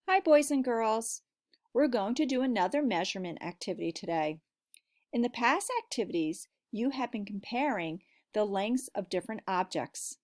Hi, boys and girls. We're going to do another measurement activity today. In the past activities, you have been comparing the lengths of different objects.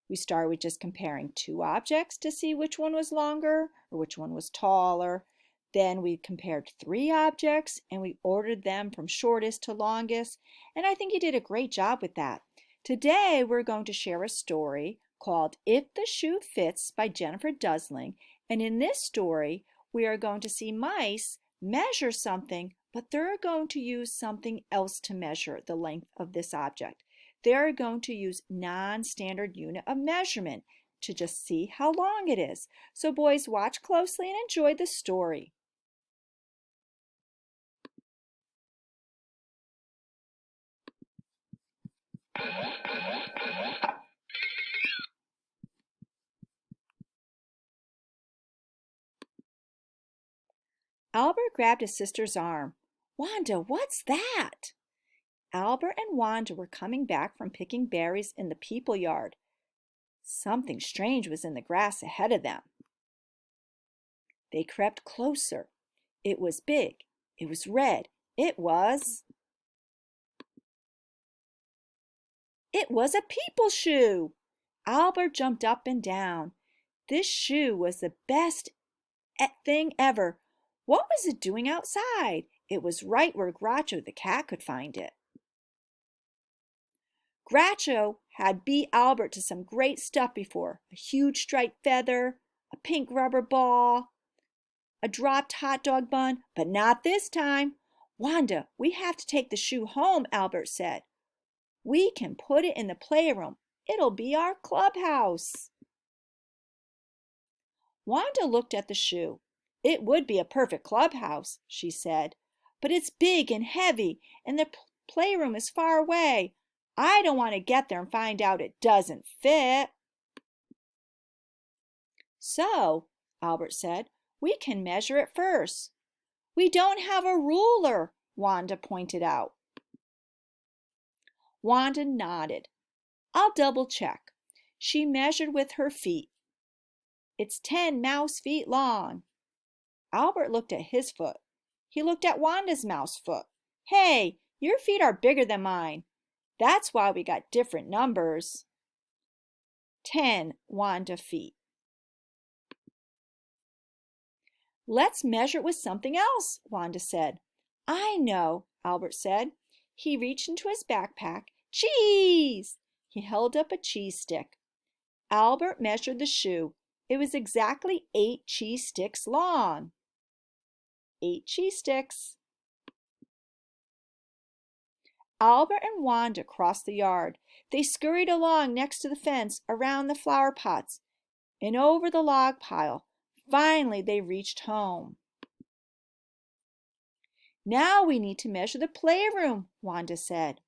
We started with just comparing two objects to see which one was longer or which one was taller. Then we compared three objects and we ordered them from shortest to longest. And I think you did a great job with that. Today, we're going to share a story called If the Shoe Fits by Jennifer Dusling. And in this story, we are going to see mice measure something, but they're going to use something else to measure the length of this object. They're going to use non-standard unit of measurement to just see how long it is. So boys, watch closely and enjoy the story. Albert grabbed his sister's arm. Wanda, what's that? Albert and Wanda were coming back from picking berries in the people yard. Something strange was in the grass ahead of them. They crept closer. It was big. It was red. It was a people shoe. Albert jumped up and down. This shoe was the best thing ever. What was it doing outside? It was right where Groucho the cat could find it. Groucho had beat Albert to some great stuff before. A huge striped feather, a pink rubber ball, a dropped hot dog bun, but not this time. Wanda, we have to take the shoe home, Albert said. We can put it in the playroom. It'll be our clubhouse. Wanda looked at the shoe. It would be a perfect clubhouse, she said, but it's big and heavy, and the playroom is far away. I don't want to get there and find out it doesn't fit. So, Albert said, we can measure it first. We don't have a ruler, Wanda pointed out. Wanda nodded. I'll double check. She measured with her feet. It's 10 mouse feet long. Albert looked at his foot. He looked at Wanda's mouse foot. Hey, your feet are bigger than mine. That's why we got different numbers. 10 Wanda feet. Let's measure it with something else, Wanda said. I know, Albert said. He reached into his backpack. Cheese! He held up a cheese stick. Albert measured the shoe. It was exactly 8 cheese sticks long. 8 cheese sticks. Albert and Wanda crossed the yard. They scurried along next to the fence, around the flower pots, and over the log pile. Finally, they reached home. Now we need to measure the playroom, Wanda said.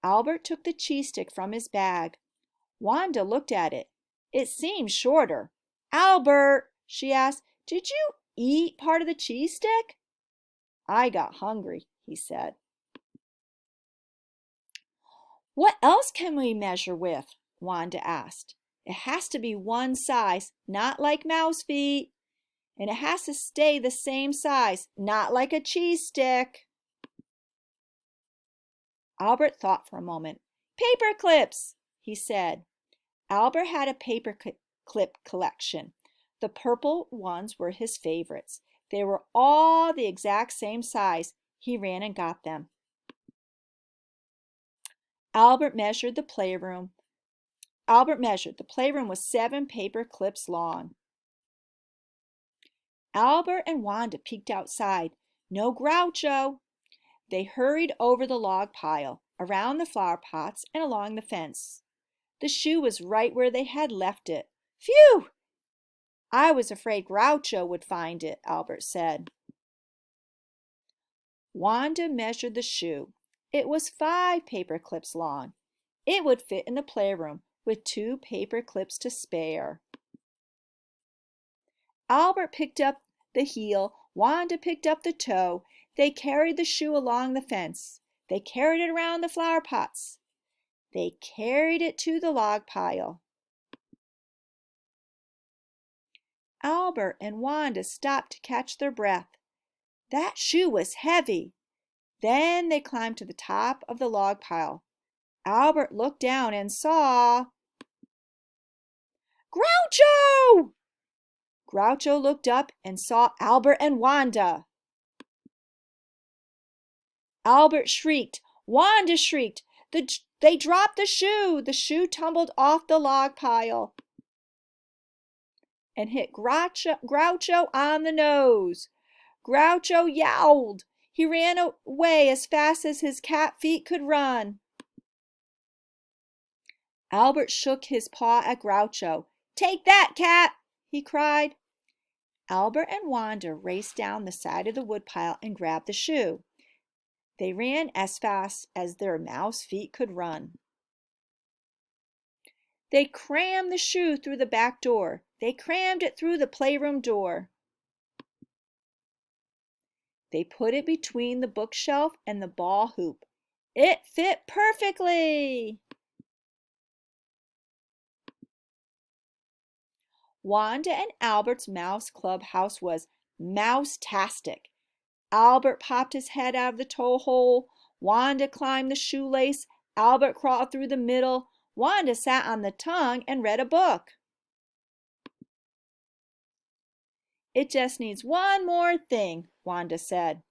Albert took the cheese stick from his bag. Wanda looked at it. It seemed shorter. Albert, she asked, did you eat part of the cheese stick? I got hungry, he said. What else can we measure with? Wanda asked. It has to be one size, not like mouse feet. And it has to stay the same size, not like a cheese stick. Albert thought for a moment. Paper clips, he said. Albert had a paper clip collection. The purple ones were his favorites. They were all the exact same size. He ran and got them. Albert measured the playroom. The playroom was 7 paper clips long. Albert and Wanda peeked outside. No Groucho. They hurried over the log pile, around the flower pots, and along the fence. The shoe was right where they had left it. Phew! I was afraid Groucho would find it, Albert said. Wanda measured the shoe. It was 5 paper clips long. It would fit in the playroom with 2 paper clips to spare. Albert picked up the heel. Wanda picked up the toe. They carried the shoe along the fence. They carried it around the flower pots. They carried it to the log pile. Albert and Wanda stopped to catch their breath. That shoe was heavy. Then they climbed to the top of the log pile. Albert looked down and saw Groucho! Groucho looked up and saw Albert and Wanda. Albert shrieked. Wanda shrieked. They dropped the shoe. The shoe tumbled off the log pile and hit Groucho on the nose. Groucho yowled. He ran away as fast as his cat feet could run. Albert shook his paw at Groucho. Take that, cat! He cried. Albert and Wanda raced down the side of the woodpile and grabbed the shoe. They ran as fast as their mouse feet could run. They crammed the shoe through the back door. They crammed it through the playroom door. They put it between the bookshelf and the ball hoop. It fit perfectly. Wanda and Albert's mouse clubhouse was mouse-tastic. Albert popped his head out of the toe hole. Wanda climbed the shoelace. Albert crawled through the middle. Wanda sat on the tongue and read a book. It just needs one more thing, Wanda said.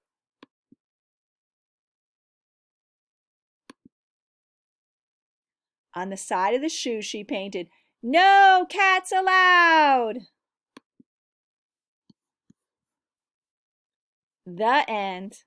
On the side of the shoe she painted, "No cats allowed." The end.